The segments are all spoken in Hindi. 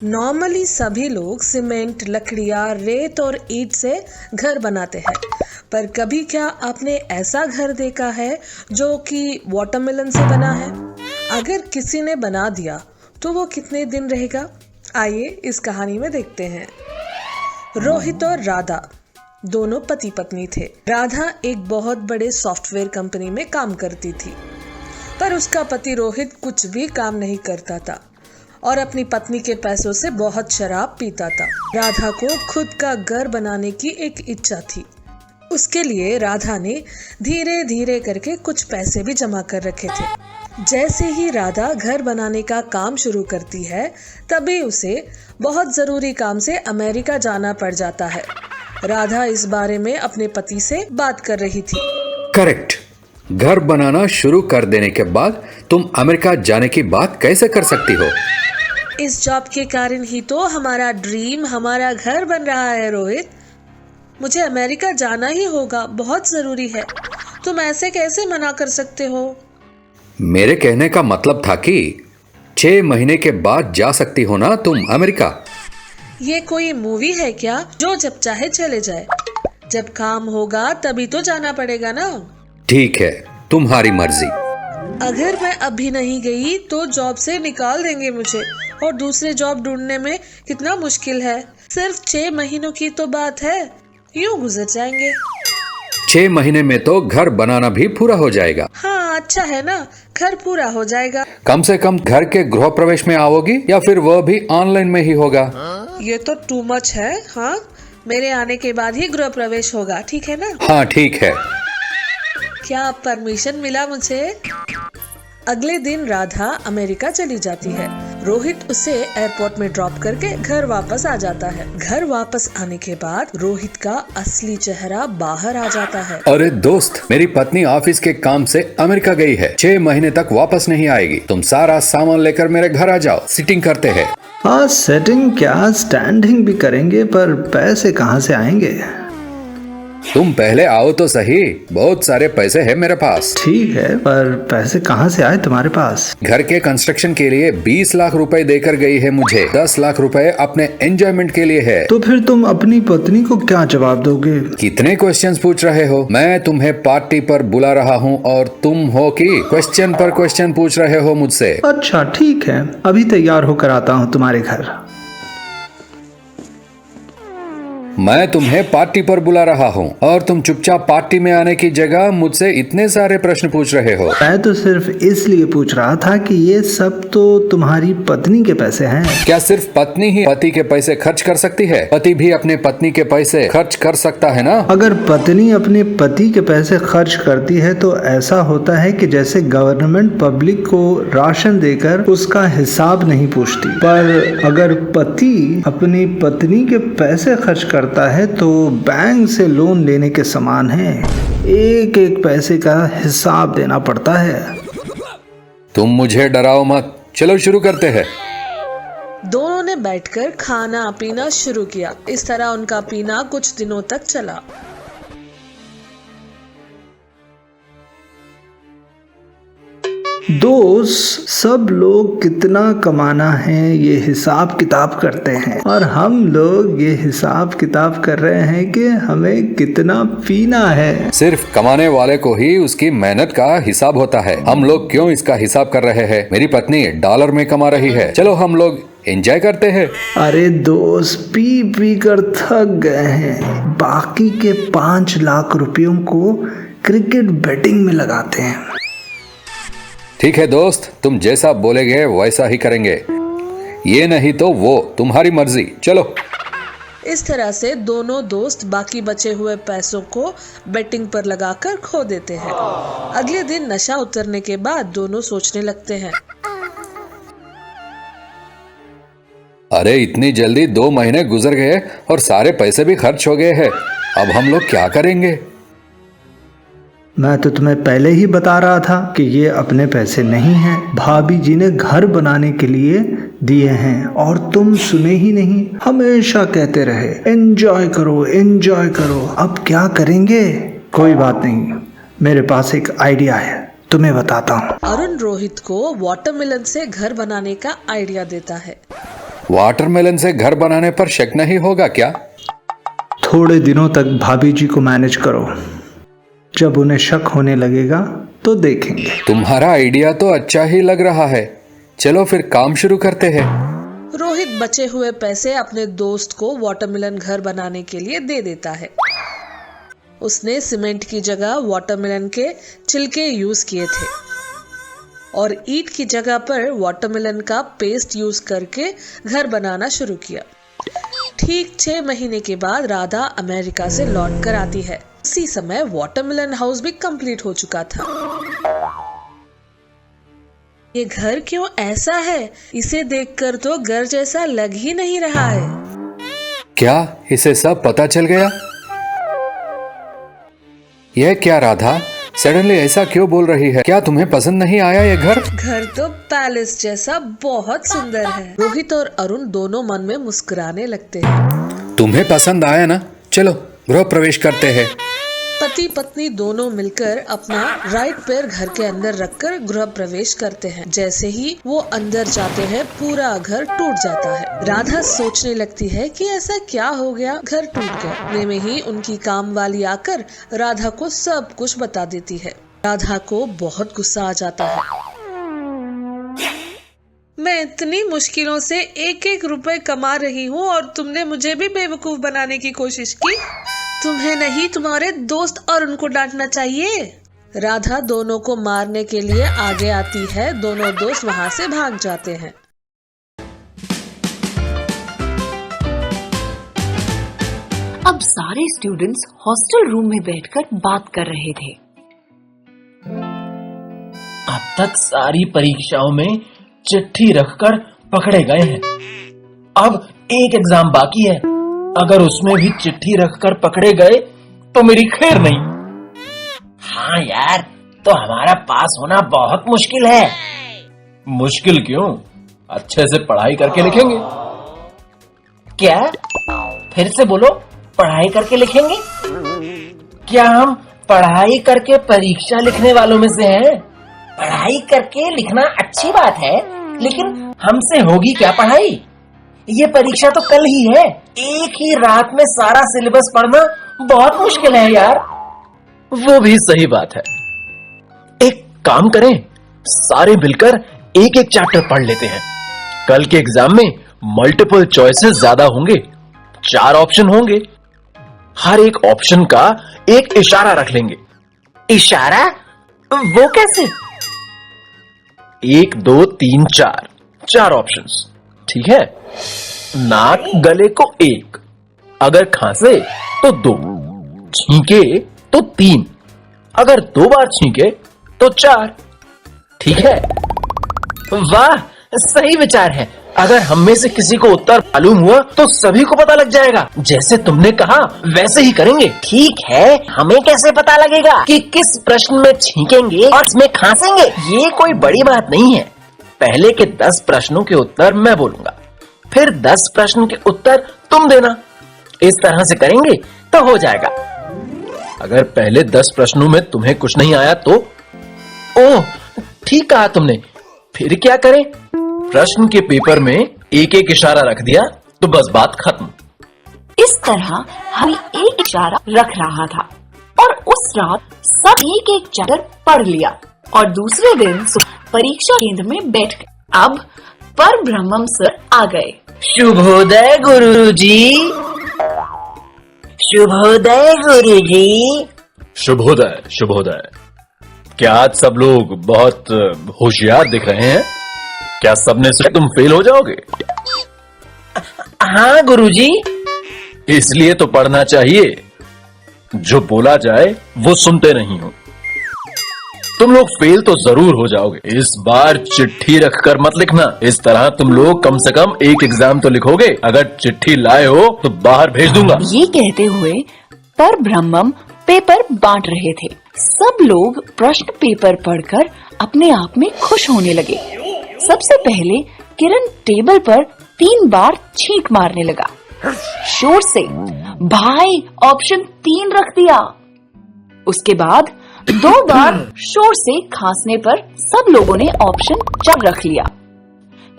नॉर्मली सभी लोग सीमेंट, लकड़ियाँ, रेत और ईंट से घर बनाते हैं, पर कभी क्या आपने ऐसा घर देखा है जो कि वाटरमेलन से बना है? अगर किसी ने बना दिया तो वो कितने दिन रहेगा? आइए इस कहानी में देखते हैं। रोहित और राधा दोनों पति पत्नी थे। राधा एक बहुत बड़े सॉफ्टवेयर कंपनी में काम करती थी, पर उसका पति रोहित कुछ भी काम नहीं करता था और अपनी पत्नी के पैसों से बहुत शराब पीता था। राधा को खुद का घर बनाने की एक इच्छा थी। उसके लिए राधा ने धीरे धीरे करके कुछ पैसे भी जमा कर रखे थे। जैसे ही राधा घर बनाने का काम शुरू करती है, तभी उसे बहुत जरूरी काम से अमेरिका जाना पड़ जाता है। राधा इस बारे में अपने पति से बात कर रही थी। करेक्ट। घर बनाना शुरू कर देने के बाद तुम अमेरिका जाने की बात कैसे कर सकती हो? इस जॉब के कारण ही तो हमारा ड्रीम, हमारा घर बन रहा है रोहित। मुझे अमेरिका जाना ही होगा, बहुत जरूरी है। तुम ऐसे कैसे मना कर सकते हो? मेरे कहने का मतलब था कि 6 महीने के बाद जा सकती हो ना तुम अमेरिका। ये कोई मूवी है क्या जो जब चाहे चले जाए? जब काम होगा तभी तो जाना पड़ेगा ना। ठीक है, तुम्हारी मर्जी। अगर मैं अभी नहीं गई तो जॉब से निकाल देंगे मुझे, और दूसरे जॉब ढूंढने में कितना मुश्किल है। सिर्फ 6 महीनों की तो बात है, यूं गुजर जाएंगे। 6 महीने में तो घर बनाना भी पूरा हो जाएगा। हाँ, अच्छा है ना, घर पूरा हो जाएगा। कम से कम घर के गृह प्रवेश में आओगी या फिर वह भी ऑनलाइन में ही होगा? ये तो टू मच है। हाँ, मेरे आने के बाद ही गृह प्रवेश होगा, ठीक है ना? हाँ ठीक है। क्या परमिशन मिला मुझे? अगले दिन राधा अमेरिका चली जाती है। रोहित उसे एयरपोर्ट में ड्रॉप करके घर वापस आ जाता है। घर वापस आने के बाद रोहित का असली चेहरा बाहर आ जाता है। अरे दोस्त, मेरी पत्नी ऑफिस के काम से अमेरिका गई है, 6 महीने तक वापस नहीं आएगी। तुम सारा सामान लेकर मेरे घर आ जाओ, सिटिंग करते हैं। हाँ, सेटिंग क्या, स्टैंडिंग भी करेंगे, पर पैसे कहाँ से आएंगे? तुम पहले आओ तो सही, बहुत सारे पैसे हैं मेरे पास। ठीक है, पर पैसे कहाँ से आए तुम्हारे पास? घर के कंस्ट्रक्शन के लिए 20 लाख रुपए देकर गई है मुझे। 10 लाख रुपए अपने एंजॉयमेंट के लिए है। तो फिर तुम अपनी पत्नी को क्या जवाब दोगे? कितने क्वेश्चंस पूछ रहे हो? मैं तुम्हें पार्टी पर बुला रहा हूँ और तुम हो कि क्वेश्चन पर क्वेश्चन पूछ रहे हो मुझसे। अच्छा ठीक है, अभी तैयार होकर आता हूँ तुम्हारे घर। मैं तुम्हें पार्टी पर बुला रहा हूँ और तुम चुपचाप पार्टी में आने की जगह मुझसे इतने सारे प्रश्न पूछ रहे हो। मैं तो सिर्फ इसलिए पूछ रहा था कि ये सब तो तुम्हारी पत्नी के पैसे हैं। क्या सिर्फ पत्नी ही पति के पैसे खर्च कर सकती है? पति भी अपने पत्नी के पैसे खर्च कर सकता है ना? अगर पत्नी अपने पति के पैसे खर्च करती है तो ऐसा होता है कि जैसे गवर्नमेंट पब्लिक को राशन देकर उसका हिसाब नहीं पूछती। पर अगर पति अपनी पत्नी के पैसे खर्च करता है तो बैंक से लोन लेने के समान है। एक एक पैसे का हिसाब देना पड़ता है। तुम मुझे डराओ मत, चलो शुरू करते हैं। दोनों ने बैठकर खाना पीना शुरू किया। इस तरह उनका पीना कुछ दिनों तक चला। दोस्त, सब लोग कितना कमाना है ये हिसाब किताब करते हैं, और हम लोग ये हिसाब किताब कर रहे हैं कि हमें कितना पीना है। सिर्फ कमाने वाले को ही उसकी मेहनत का हिसाब होता है। हम लोग क्यों इसका हिसाब कर रहे हैं? मेरी पत्नी डॉलर में कमा रही है, चलो हम लोग एंजॉय करते हैं। अरे दोस्त, पी पी कर थक गए हैं। बाकी के 5 लाख रुपयों को क्रिकेट बैटिंग में लगाते हैं। ठीक है दोस्त, तुम जैसा बोलेगे वैसा ही करेंगे। ये नहीं तो वो, तुम्हारी मर्जी, चलो। इस तरह से दोनों दोस्त बाकी बचे हुए पैसों को बेटिंग पर लगाकर खो देते हैं। अगले दिन नशा उतरने के बाद दोनों सोचने लगते हैं, अरे इतनी जल्दी 2 महीने गुजर गए और सारे पैसे भी खर्च हो गए हैं। अब हम लोग क्या करेंगे? मैं तो तुम्हें पहले ही बता रहा था कि ये अपने पैसे नहीं हैं। भाभी जी ने घर बनाने के लिए दिए हैं और तुम सुने ही नहीं। हमेशा कहते रहे एंजॉय करो एंजॉय करो। अब क्या करेंगे? कोई बात नहीं, मेरे पास एक आइडिया है। तुम्हें बताता हूँ। अरुण रोहित को वाटरमेलन से घर बनाने का आइडिया देता है। वाटरमेलन से घर बनाने पर शक नहीं होगा क्या? थोड़े दिनों तक भाभी जी को मैनेज करो, जब उन्हें शक होने लगेगा तो देखेंगे। तुम्हारा आइडिया तो अच्छा ही लग रहा है, चलो फिर काम शुरू करते हैं। रोहित बचे हुए पैसे अपने दोस्त को वाटरमेलन घर बनाने के लिए दे देता है। उसने सीमेंट की जगह वाटरमेलन के छिलके यूज किए थे और ईंट की जगह पर वाटरमेलन का पेस्ट यूज करके घर बनाना शुरू किया। ठीक 6 महीने के बाद राधा अमेरिका से लौट कर आती है। उसी समय वाटरमेलन हाउस भी कंप्लीट हो चुका था। ये घर क्यों ऐसा है? इसे देखकर तो घर जैसा लग ही नहीं रहा है। क्या इसे सब पता चल गया? यह क्या राधा, सडनली ऐसा क्यों बोल रही है? क्या तुम्हें पसंद नहीं आया ये घर? घर तो पैलेस जैसा बहुत सुंदर है। रोहित और अरुण दोनों मन में मुस्कुराने लगते हैं। तुम्हें पसंद आया ना? चलो गृह प्रवेश करते हैं। पति पत्नी दोनों मिलकर अपना राइट पैर घर के अंदर रखकर गृह प्रवेश करते हैं। जैसे ही वो अंदर जाते हैं पूरा घर टूट जाता है। राधा सोचने लगती है कि ऐसा क्या हो गया, घर टूट गया। इतने में ही उनकी काम वाली आकर राधा को सब कुछ बता देती है। राधा को बहुत गुस्सा आ जाता है। मैं इतनी मुश्किलों से 1-1 रुपए कमा रही हूँ और तुमने मुझे भी बेवकूफ बनाने की कोशिश की। तुम्हें नहीं, तुम्हारे दोस्त और उनको डांटना चाहिए। राधा दोनों को मारने के लिए आगे आती है। दोनों दोस्त वहां से भाग जाते हैं। अब सारे स्टूडेंट्स हॉस्टल रूम में बैठकर बात कर रहे थे। अब तक सारी परीक्षाओं में चिट्ठी रखकर पकड़े गए हैं। अब एक एग्जाम बाकी है, अगर उसमें भी चिट्ठी रखकर पकड़े गए तो मेरी खैर नहीं। हाँ यार, तो हमारा पास होना बहुत मुश्किल है। मुश्किल क्यों? अच्छे से पढ़ाई करके लिखेंगे। क्या? फिर से बोलो, पढ़ाई करके लिखेंगे? क्या हम पढ़ाई करके परीक्षा लिखने वालों में से हैं? पढ़ाई करके लिखना अच्छी बात है, लेकिन हमसे होगी क्या पढ़ाई? ये परीक्षा तो कल ही है। एक ही रात में सारा सिलेबस पढ़ना बहुत मुश्किल है यार। वो भी सही बात है। एक काम करें, सारे मिलकर एक-एक चैप्टर पढ़ लेते हैं। कल के एग्जाम में मल्टीपल चॉइसेस ज्यादा होंगे, 4 ऑप्शन होंगे। हर एक ऑप्शन का एक इशारा रख लेंगे। इशारा? वो कैसे? 1, 2, 3, 4 ऑप्शंस, ठीक है। नाक गले को 1, अगर खांसे तो 2, छींके तो 3, अगर 2 बार छींके तो 4, ठीक है। वाह, सही विचार है। अगर हम में से किसी को उत्तर मालूम हुआ तो सभी को पता लग जाएगा। जैसे तुमने कहा वैसे ही करेंगे। ठीक है, हमें कैसे पता लगेगा कि किस प्रश्न में छींकेंगे और इसमें खांसेंगे? ये कोई बड़ी बात नहीं है। पहले के 10 प्रश्नों के उत्तर मैं बोलूंगा, फिर 10 प्रश्न के उत्तर तुम देना। इस तरह से करेंगे तो हो जाएगा। अगर पहले 10 प्रश्नों में तुम्हें कुछ नहीं आया तो? ओह, ठीक कहा तुमने। फिर क्या करें? प्रश्न के पेपर में एक-एक इशारा रख दिया तो बस बात खत्म। इस तरह हमें एक इशारा रख रहा था और उस रात सब एक-एक चैप्टर पढ़ लिया और दूसरे दिन परीक्षा केंद्र में बैठ गए। अब परब्रह्मम सर आ गए। शुभोदय गुरुजी। शुभोदय गुरुजी। शुभोदय, शुभोदय। क्या आज सब लोग बहुत होशियार दिख रहे हैं? क्या सबने सोचा तुम फेल हो जाओगे? हाँ गुरुजी। इसलिए तो पढ़ना चाहिए। जो बोला जाए वो सुनते नहीं हो। तुम लोग फेल तो जरूर हो जाओगे। इस बार चिट्ठी रखकर मत लिखना। इस तरह तुम लोग कम से कम एक एग्जाम तो लिखोगे। अगर चिट्ठी लाए हो तो बाहर भेज दूंगा। ये कहते हुए परब्रह्मम पेपर बांट रहे थे। सब लोग प्रश्न पेपर पढ़कर अपने आप में खुश होने लगे। सबसे पहले किरण टेबल पर 3 बार छींक मारने लगा। शोर से भाई ऑप्शन 3 रख दिया। उसके बाद 2 बार शोर से खांसने पर सब लोगों ने ऑप्शन 4 रख लिया।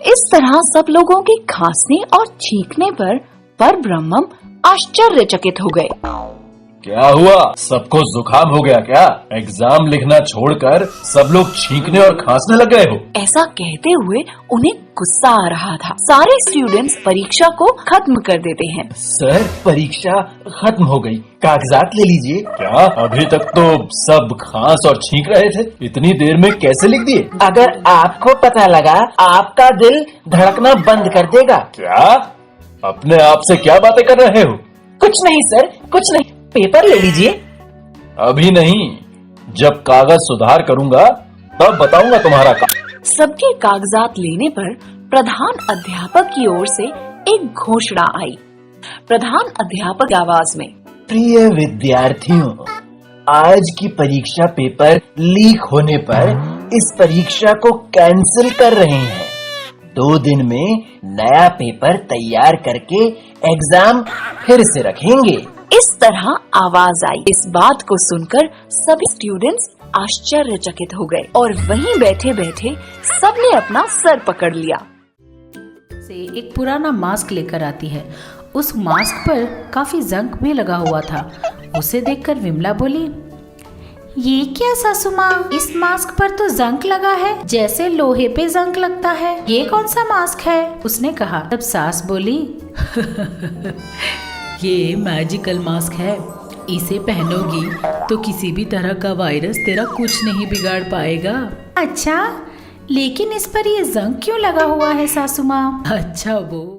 इस तरह सब लोगों के खांसने और छींकने पर ब्रह्मम आश्चर्यचकित हो गए। क्या हुआ, सबको जुकाम हो गया क्या? एग्जाम लिखना छोड़कर सब लोग छींकने और खांसने लग गए हो? ऐसा कहते हुए उन्हें गुस्सा आ रहा था। सारे स्टूडेंट्स परीक्षा को खत्म कर देते हैं। सर, परीक्षा खत्म हो गई, कागजात ले लीजिए। क्या अभी तक तो सब खांस और छींक रहे थे, इतनी देर में कैसे लिख दिए? अगर आपको पता लगा आपका दिल धड़कना बंद कर देगा। क्या? अपने आप से क्या बातें कर रहे हो? कुछ नहीं सर, कुछ नहीं, पेपर ले लीजिए। अभी नहीं, जब कागज सुधार करूंगा तब बताऊंगा तुम्हारा काम। सबके कागजात लेने पर प्रधान अध्यापक की ओर से एक घोषणा आई। प्रधान अध्यापक की आवाज में, प्रिय विद्यार्थियों, आज की परीक्षा पेपर लीक होने पर इस परीक्षा को कैंसिल कर रहे हैं। 2 दिन में नया पेपर तैयार करके एग्जाम फिर से रखेंगे। इस तरह आवाज आई। इस बात को सुनकर सभी स्टूडेंट्स आश्चर्यचकित हो गए और वहीं बैठे बैठे सबने अपना सर पकड़ लिया। से एक पुराना मास्क लेकर आती है। उस मास्क पर काफी जंग भी लगा हुआ था। उसे देखकर विमला बोली, ये क्या सासू माँ, इस मास्क पर तो जंग लगा है जैसे लोहे पे जंग लगता है। ये कौन सा मास्क है? उसने कहा। तब सास बोली, ये मैजिकल मास्क है, इसे पहनोगी तो किसी भी तरह का वायरस तेरा कुछ नहीं बिगाड़ पाएगा। अच्छा, लेकिन इस पर ये जंग क्यों लगा हुआ है सासू माँ? अच्छा वो